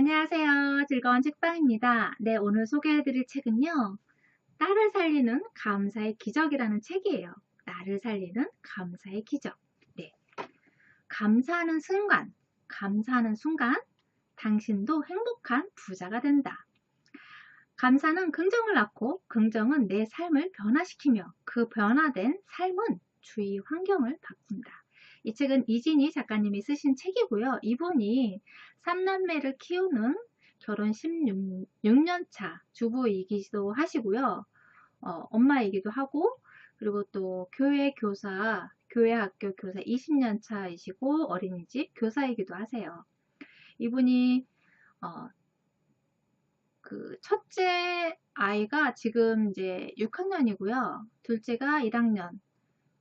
안녕하세요. 즐거운 책방입니다. 네, 오늘 소개해드릴 책은요. 딸을 살리는 감사의 기적이라는 책이에요. 나를 살리는 감사의 기적. 네, 감사하는 순간, 감사하는 순간, 당신도 행복한 부자가 된다. 감사는 긍정을 낳고 긍정은 내 삶을 변화시키며 그 변화된 삶은 주위 환경을 바꾼다. 이 책은 이진희 작가님이 쓰신 책이고요. 이분이 3남매를 키우는 결혼 16년 차 주부이기도 하시고요. 엄마이기도 하고, 그리고 또 교회 교사, 교회 학교 교사 20년 차이시고 어린이집 교사이기도 하세요. 이분이 그 첫째 아이가 지금 이제 6학년이고요. 둘째가 1학년.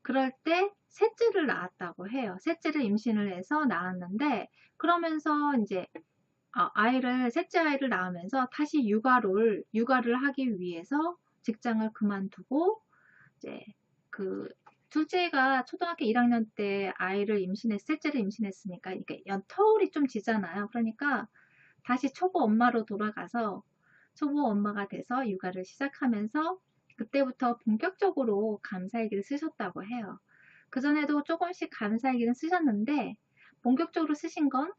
그럴 때 셋째를 낳았다고 해요. 셋째를 임신을 해서 낳았는데, 그러면서 이제 셋째 아이를 낳으면서 다시 육아를 하기 위해서 직장을 그만두고, 이제 그 둘째가 초등학교 1학년 때 셋째를 임신했으니까 이게 터울이 좀 지잖아요. 그러니까 다시 초보 엄마로 돌아가서 초보 엄마가 돼서 육아를 시작하면서 그때부터 본격적으로 감사일기를 쓰셨다고 해요. 그전에도 조금씩 감사일기를 쓰셨는데 본격적으로 쓰신 건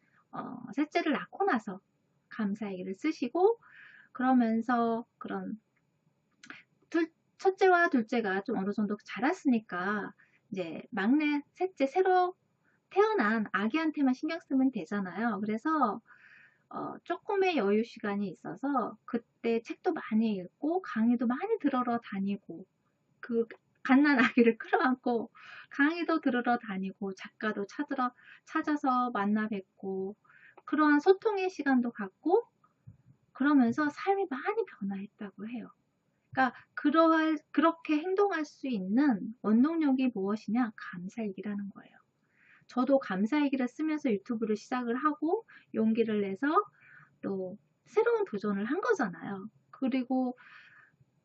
셋째를 낳고 나서 감사일기를 쓰시고, 그러면서 그런 첫째와 둘째가 좀 어느 정도 자랐으니까 이제 막내 셋째 새로 태어난 아기한테만 신경 쓰면 되잖아요. 그래서 조금의 여유 시간이 있어서 그때 책도 많이 읽고 강의도 많이 들으러 다니고, 그 갓난 아기를 끌어안고 강의도 들으러 다니고 작가도 찾아서 만나 뵙고, 그러한 소통의 시간도 갖고, 그러면서 삶이 많이 변화했다고 해요. 그러니까 그렇게 행동할 수 있는 원동력이 무엇이냐? 감사일기라는 거예요. 저도 감사일기를 쓰면서 유튜브를 시작을 하고 용기를 내서 또 새로운 도전을 한 거잖아요. 그리고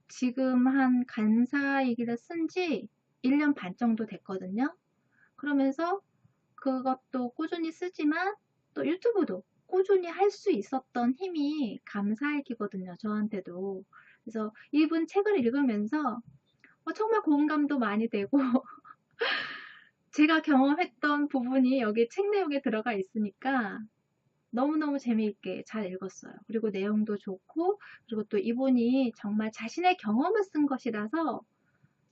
지금 한 감사일기를 쓴 지 1년 반 정도 됐거든요. 그러면서 그것도 꾸준히 쓰지만 또 유튜브도 꾸준히 할 수 있었던 힘이 감사일기거든요. 저한테도. 그래서 이분 책을 읽으면서 정말 공감도 많이 되고 제가 경험했던 부분이 여기 책 내용에 들어가 있으니까 너무너무 재미있게 잘 읽었어요. 그리고 내용도 좋고, 그리고 또 이분이 정말 자신의 경험을 쓴 것이라서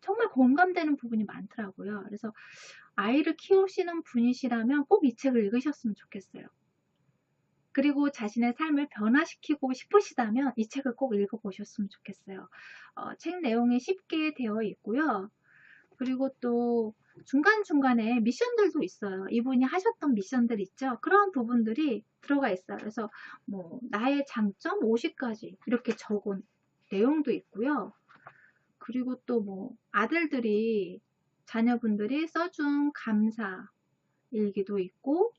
정말 공감되는 부분이 많더라고요. 그래서 아이를 키우시는 분이시라면 꼭 이 책을 읽으셨으면 좋겠어요. 그리고 자신의 삶을 변화시키고 싶으시다면 이 책을 꼭 읽어보셨으면 좋겠어요. 책 내용이 쉽게 되어 있고요. 그리고 또 중간중간에 미션들도 있어요. 이분이 하셨던 미션들 있죠. 그런 부분들이 들어가 있어요. 그래서 뭐 나의 장점 50가지 이렇게 적은 내용도 있고요. 그리고 또 뭐 자녀분들이 써준 감사 일기도 있고,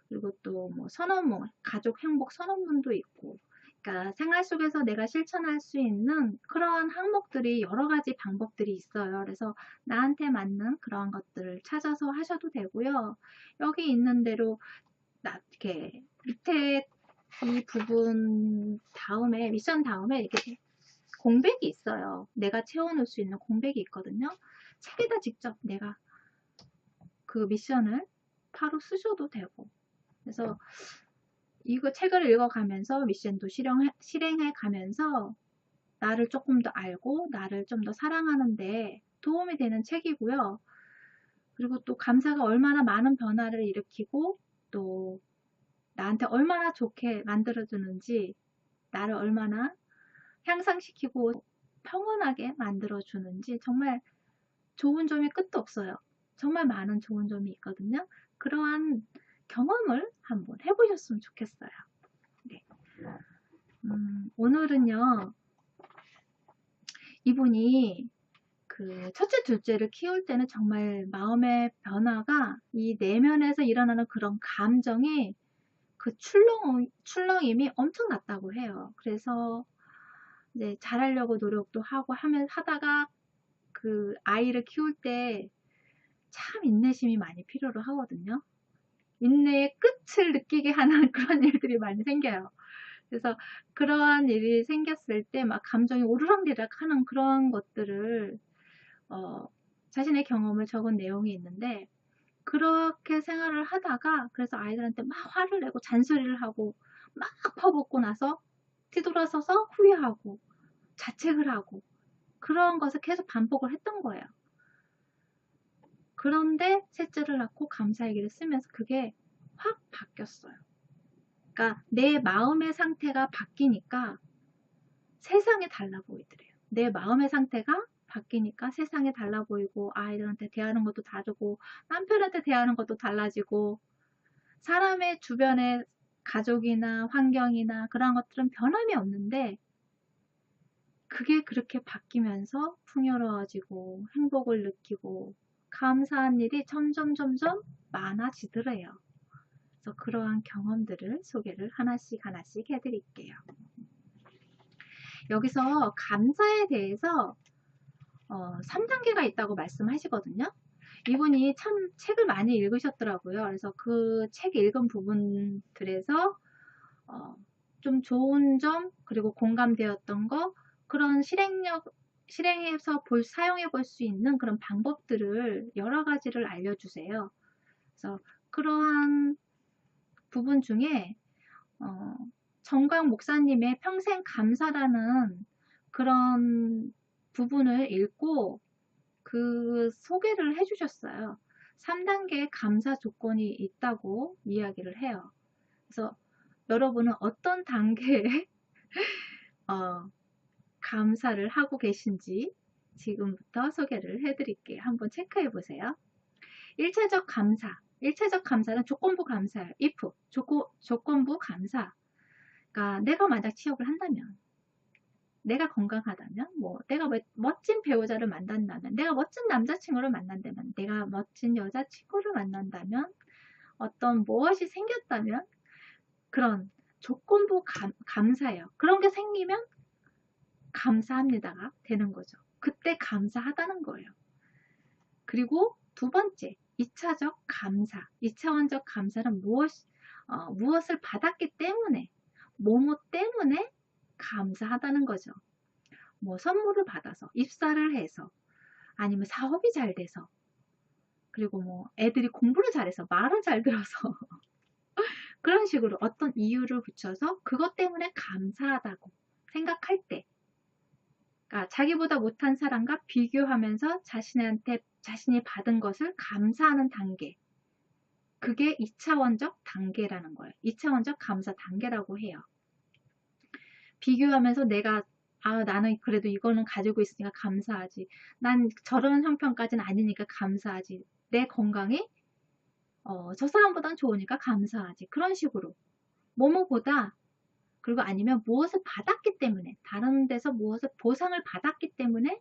그리고 또 뭐 선언문, 가족 행복 선언문도 있고, 그러니까 생활 속에서 내가 실천할 수 있는 그러한 항목들이 여러 가지 방법들이 있어요. 그래서 나한테 맞는 그러한 것들을 찾아서 하셔도 되고요. 여기 있는 대로 이렇게 밑에 이 부분 다음에 미션 다음에 이렇게 공백이 있어요. 내가 채워놓을 수 있는 공백이 있거든요. 책에다 직접 내가 그 미션을 바로 쓰셔도 되고, 그래서 이거 책을 읽어가면서 미션도 실행해 가면서 나를 조금 더 알고 나를 좀 더 사랑하는데 도움이 되는 책이고요. 그리고 또 감사가 얼마나 많은 변화를 일으키고 또 나한테 얼마나 좋게 만들어주는지, 나를 얼마나 향상시키고 평온하게 만들어주는지 정말 좋은 점이 끝도 없어요. 정말 많은 좋은 점이 있거든요. 그러한 경험을 한번 해보셨으면 좋겠어요. 네. 오늘은요, 이분이 그 첫째, 둘째를 키울 때는 정말 마음의 변화가 이 내면에서 일어나는 그런 감정이 그 출렁임이 엄청났다고 해요. 그래서 이제 잘하려고 노력도 하고 하다가 그 아이를 키울 때 참 인내심이 많이 필요로 하거든요. 인내의 끝을 느끼게 하는 그런 일들이 많이 생겨요. 그래서 그러한 일이 생겼을 때 막 감정이 오르락내리락 하는 그런 것들을 자신의 경험을 적은 내용이 있는데, 그렇게 생활을 하다가 그래서 아이들한테 막 화를 내고 잔소리를 하고 막 퍼붓고 나서 뒤돌아서서 후회하고 자책을 하고 그런 것을 계속 반복을 했던 거예요. 그런데 셋째를 낳고 감사일기를 쓰면서 그게 확 바뀌었어요. 그러니까 내 마음의 상태가 바뀌니까 세상이 달라 보이더래요. 내 마음의 상태가 바뀌니까 세상이 달라 보이고, 아이들한테 대하는 것도 다르고, 남편한테 대하는 것도 달라지고, 사람의 주변의 가족이나 환경이나 그런 것들은 변함이 없는데, 그게 그렇게 바뀌면서 풍요로워지고 행복을 느끼고 감사한 일이 점점 많아지더래요. 그래서 그러한 경험들을 소개를 하나씩 해드릴게요. 여기서 감사에 대해서 3단계가 있다고 말씀하시거든요. 이분이 참 책을 많이 읽으셨더라고요. 그래서 그 책 읽은 부분들에서 좀 좋은 점, 그리고 공감되었던 거, 그런 실행해서 사용해 볼 수 있는 그런 방법들을 여러 가지를 알려주세요. 그래서 그러한 부분 중에 정광 목사님의 평생 감사라는 그런 부분을 읽고 그 소개를 해주셨어요. 3단계 감사 조건이 있다고 이야기를 해요. 그래서 여러분은 어떤 단계에 감사를 하고 계신지 지금부터 소개를 해드릴게요. 한번 체크해 보세요. 1차적 감사. 1차적 감사는 조건부 감사예요. if, 조건부 감사. 그러니까 내가 만약 취업을 한다면, 내가 건강하다면, 뭐 내가 멋진 배우자를 만난다면, 내가 멋진 남자친구를 만난다면, 내가 멋진 여자친구를 만난다면, 어떤 무엇이 생겼다면, 그런 조건부 감사예요. 그런 게 생기면 감사합니다가 되는 거죠. 그때 감사하다는 거예요. 그리고 두 번째, 2차적 감사. 2차원적 감사는 무엇을 받았기 때문에, 뭐뭐 때문에 감사하다는 거죠. 뭐 선물을 받아서, 입사를 해서, 아니면 사업이 잘 돼서, 그리고 뭐 애들이 공부를 잘해서, 말을 잘 들어서 그런 식으로 어떤 이유를 붙여서 그것 때문에 감사하다고 생각할 때, 그러니까 자기보다 못한 사람과 비교하면서 자신이 받은 것을 감사하는 단계, 그게 2차원적 단계라는 거예요. 2차원적 감사 단계라고 해요. 비교하면서 나는 그래도 이거는 가지고 있으니까 감사하지. 난 저런 형편까지는 아니니까 감사하지. 내 건강이 저 사람보단 좋으니까 감사하지. 그런 식으로 뭐뭐보다, 그리고 아니면 무엇을 받았기 때문에, 다른 데서 무엇을 보상을 받았기 때문에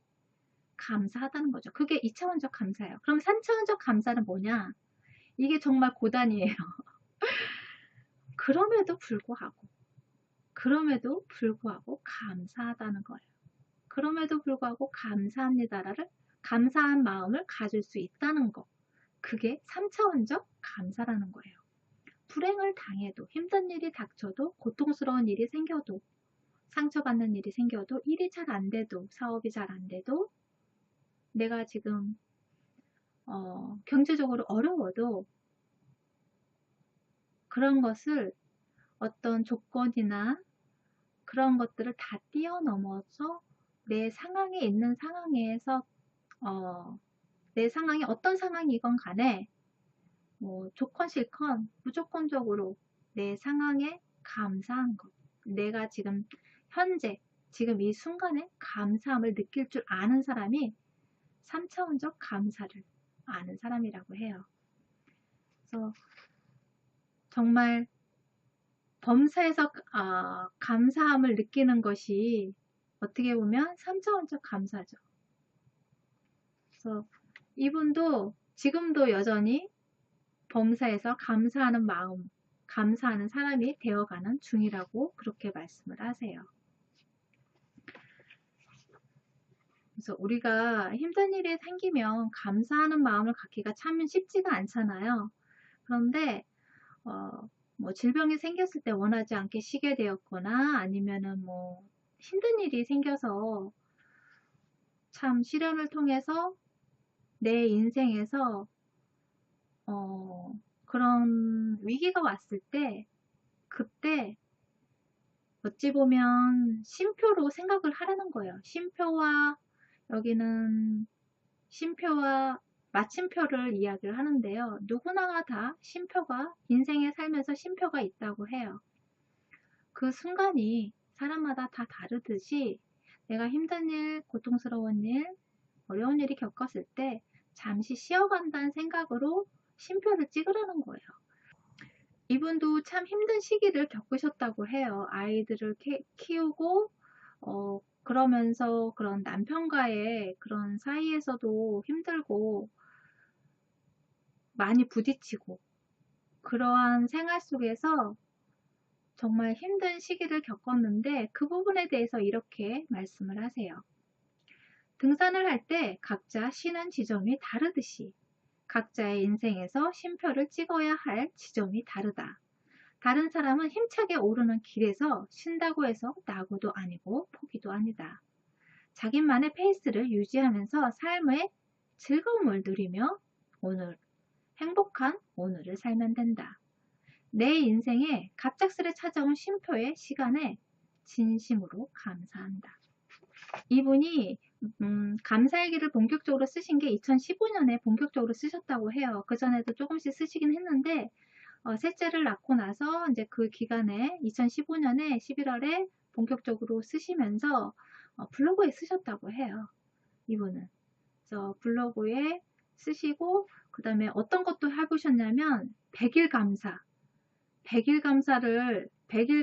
감사하다는 거죠. 그게 2차원적 감사예요. 그럼 3차원적 감사는 뭐냐? 이게 정말 고단이에요. 그럼에도 불구하고 감사하다는 거예요. 그럼에도 불구하고 감사합니다를, 감사한 마음을 가질 수 있다는 거. 그게 3차원적 감사라는 거예요. 불행을 당해도, 힘든 일이 닥쳐도, 고통스러운 일이 생겨도, 상처받는 일이 생겨도, 일이 잘 안 돼도, 사업이 잘 안 돼도, 내가 지금 경제적으로 어려워도 그런 것을, 어떤 조건이나 그런 것들을 다 뛰어넘어서 내 상황에 있는 상황에서 내 상황이 어떤 상황이건 간에 뭐 좋건 싫건 무조건적으로 내 상황에 감사한 것, 내가 현재 지금 이 순간에 감사함을 느낄 줄 아는 사람이 3차원적 감사를 아는 사람이라고 해요. 그래서 정말 범사에서 감사함을 느끼는 것이 어떻게 보면 3차원적 감사죠. 그래서 이분도 지금도 여전히 범사에서 감사하는 마음, 감사하는 사람이 되어가는 중이라고 그렇게 말씀을 하세요. 그래서 우리가 힘든 일이 생기면 감사하는 마음을 갖기가 참 쉽지가 않잖아요. 그런데 뭐 질병이 생겼을 때 원하지 않게 쉬게 되었거나 아니면은 뭐 힘든 일이 생겨서 참 시련을 통해서 내 인생에서 그런 위기가 왔을 때 그때 어찌 보면 쉼표로 생각을 하라는 거예요. 쉼표와 여기는 쉼표와 마침표를 이야기를 하는데요. 누구나 다 쉼표가 인생에 살면서 쉼표가 있다고 해요. 그 순간이 사람마다 다 다르듯이 내가 힘든 일, 고통스러운 일, 어려운 일이 겪었을 때 잠시 쉬어간다는 생각으로 쉼표를 찍으라는 거예요. 이분도 참 힘든 시기를 겪으셨다고 해요. 아이들을 키우고 그러면서 그런 남편과의 그런 사이에서도 힘들고 많이 부딪히고 그러한 생활 속에서 정말 힘든 시기를 겪었는데 그 부분에 대해서 이렇게 말씀을 하세요. 등산을 할 때 각자 쉬는 지점이 다르듯이 각자의 인생에서 쉼표를 찍어야 할 지점이 다르다. 다른 사람은 힘차게 오르는 길에서 쉰다고 해서 낙오도 아니고 포기도 아니다. 자기만의 페이스를 유지하면서 삶의 즐거움을 누리며 오늘 행복한 오늘을 살면 된다. 내 인생에 갑작스레 찾아온 쉼표의 시간에 진심으로 감사한다. 이분이 감사일기를 본격적으로 쓰신 게 2015년에 본격적으로 쓰셨다고 해요. 그전에도 조금씩 쓰시긴 했는데 셋째를 낳고 나서 이제 그 기간에 2015년에 11월에 본격적으로 쓰시면서 블로그에 쓰셨다고 해요. 이분은. 그래서 블로그에 쓰시고 그 다음에 어떤 것도 해보셨냐면 100일 감사. 100일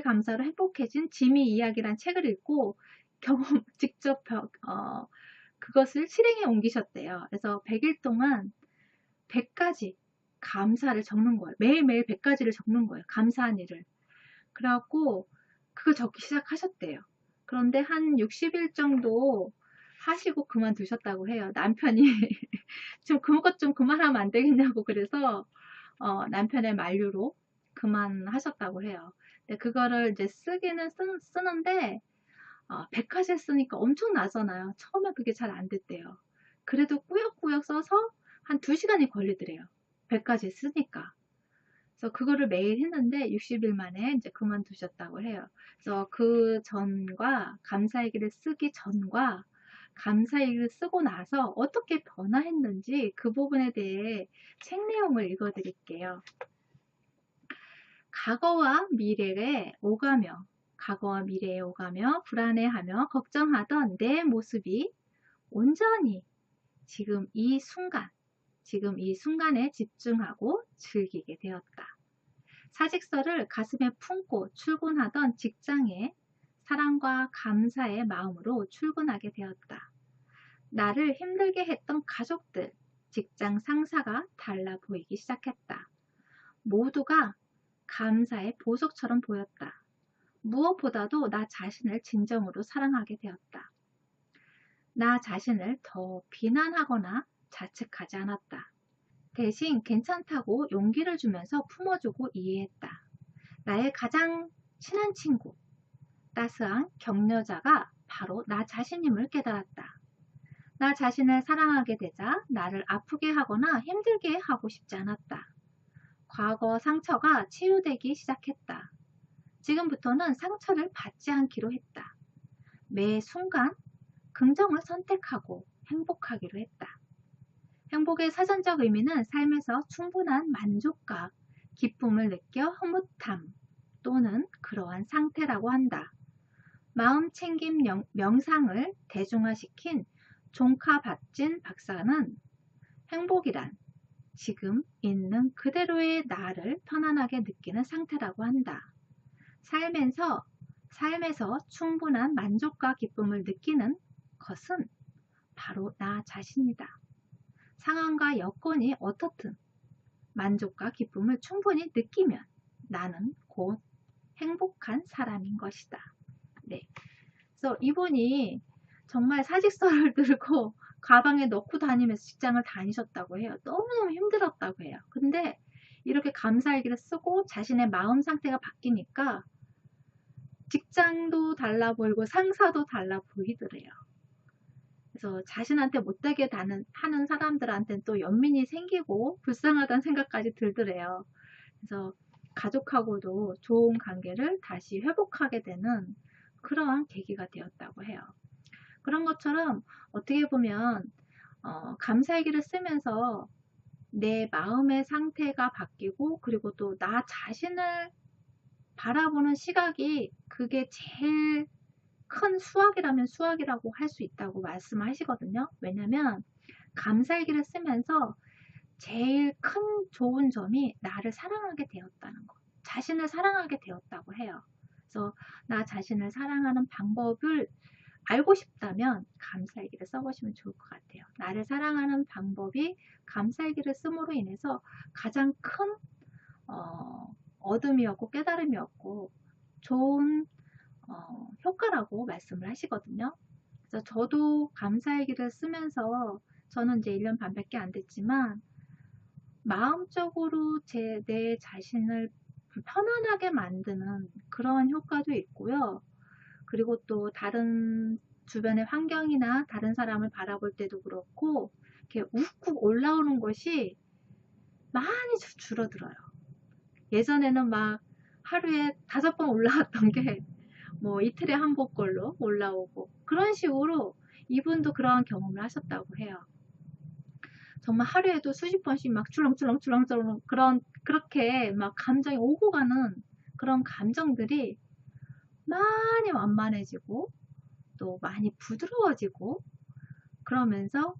감사로 행복해진 지미 이야기란 책을 읽고 경험 직접 그것을 실행에 옮기셨대요. 그래서 100일 동안 100가지 감사를 적는 거예요. 매일매일 100가지를 적는 거예요. 감사한 일을. 그래갖고 그거 적기 시작하셨대요. 그런데 한 60일 정도 하시고 그만두셨다고 해요. 남편이 좀 그것 좀 그만하면 안 되겠냐고 그래서 남편의 만류로 그만하셨다고 해요. 근데 그거를 이제 쓰기는 쓰는데 100가지 쓰니까 엄청 나잖아요. 처음에 그게 잘 안 됐대요. 그래도 꾸역꾸역 써서 한 2시간이 걸리더래요. 100가지 쓰니까. 그래서 그거를 매일 했는데 60일 만에 이제 그만두셨다고 해요. 그래서 그 전과 감사일기를 쓰기 전과 감사일기를 쓰고 나서 어떻게 변화했는지 그 부분에 대해 책 내용을 읽어드릴게요. 과거와 미래에 오가며 불안해하며 걱정하던 내 모습이 온전히 지금 이 순간에 집중하고 즐기게 되었다. 사직서를 가슴에 품고 출근하던 직장에 사랑과 감사의 마음으로 출근하게 되었다. 나를 힘들게 했던 가족들, 직장 상사가 달라 보이기 시작했다. 모두가 감사의 보석처럼 보였다. 무엇보다도 나 자신을 진정으로 사랑하게 되었다. 나 자신을 더 비난하거나 자책하지 않았다. 대신 괜찮다고 용기를 주면서 품어주고 이해했다. 나의 가장 친한 친구, 따스한 격려자가 바로 나 자신임을 깨달았다. 나 자신을 사랑하게 되자 나를 아프게 하거나 힘들게 하고 싶지 않았다. 과거 상처가 치유되기 시작했다. 지금부터는 상처를 받지 않기로 했다. 매 순간 긍정을 선택하고 행복하기로 했다. 행복의 사전적 의미는 삶에서 충분한 만족과 기쁨을 느껴 흐뭇함 또는 그러한 상태라고 한다. 마음챙김 명상을 대중화시킨 종카밭진 박사는 행복이란 지금 있는 그대로의 나를 편안하게 느끼는 상태라고 한다. 삶에서 충분한 만족과 기쁨을 느끼는 것은 바로 나 자신이다. 상황과 여건이 어떻든 만족과 기쁨을 충분히 느끼면 나는 곧 행복한 사람인 것이다. 네. 그래서 이분이 정말 사직서를 들고 가방에 넣고 다니면서 직장을 다니셨다고 해요. 너무너무 힘들었다고 해요. 근데 이렇게 감사일기를 쓰고 자신의 마음 상태가 바뀌니까 직장도 달라 보이고 상사도 달라 보이더래요. 그래서 자신한테 못되게 하는 사람들한테는 또 연민이 생기고 불쌍하다는 생각까지 들더래요. 그래서 가족하고도 좋은 관계를 다시 회복하게 되는 그러한 계기가 되었다고 해요. 그런 것처럼 어떻게 보면 감사일기를 쓰면서 내 마음의 상태가 바뀌고 그리고 또 나 자신을 바라보는 시각이 그게 제일 큰 수학이라면 수학이라고 할 수 있다고 말씀하시거든요. 왜냐면 감사일기를 쓰면서 제일 큰 좋은 점이 나를 사랑하게 되었다는 것. 자신을 사랑하게 되었다고 해요. 그래서 나 자신을 사랑하는 방법을 알고 싶다면 감사일기를 써보시면 좋을 것 같아요. 나를 사랑하는 방법이 감사일기를 씀으로 인해서 가장 큰 얻음이었고 깨달음이었고 좋은 효과라고 말씀을 하시거든요. 그래서 저도 감사일기를 쓰면서 저는 이제 1년 반밖에 안 됐지만 마음적으로 내 자신을 편안하게 만드는 그런 효과도 있고요. 그리고 또 다른 주변의 환경이나 다른 사람을 바라볼 때도 그렇고 이렇게 욱욱 올라오는 것이 많이 줄어들어요. 예전에는 막 하루에 5번 올라왔던 게 뭐 이틀에 한 번꼴로 올라오고 그런 식으로 이분도 그러한 경험을 하셨다고 해요. 정말 하루에도 수십 번씩 막 출렁출렁 그렇게 막 감정이 오고 가는 그런 감정들이 많이 완만해지고 또 많이 부드러워지고 그러면서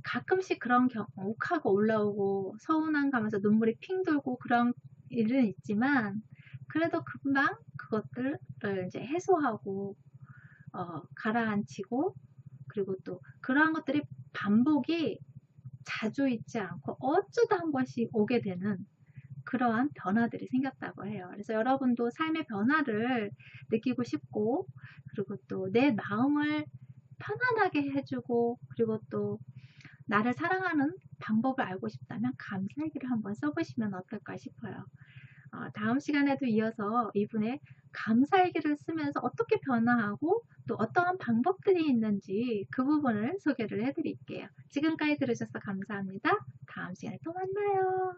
가끔씩 그런 욱하고 올라오고 서운한 감에서 눈물이 핑 돌고 그런 일은 있지만 그래도 금방 그것들을 이제 해소하고 가라앉히고 그리고 또 그러한 것들이 반복이 자주 있지 않고 어쩌다 한 번씩 오게 되는 그러한 변화들이 생겼다고 해요. 그래서 여러분도 삶의 변화를 느끼고 싶고 그리고 또 내 마음을 편안하게 해주고 그리고 또 나를 사랑하는 방법을 알고 싶다면 감사일기를 한번 써보시면 어떨까 싶어요. 다음 시간에도 이어서 이분의 감사일기를 쓰면서 어떻게 변화하고 또 어떠한 방법들이 있는지 그 부분을 소개를 해드릴게요. 지금까지 들으셔서 감사합니다. 다음 시간에 또 만나요.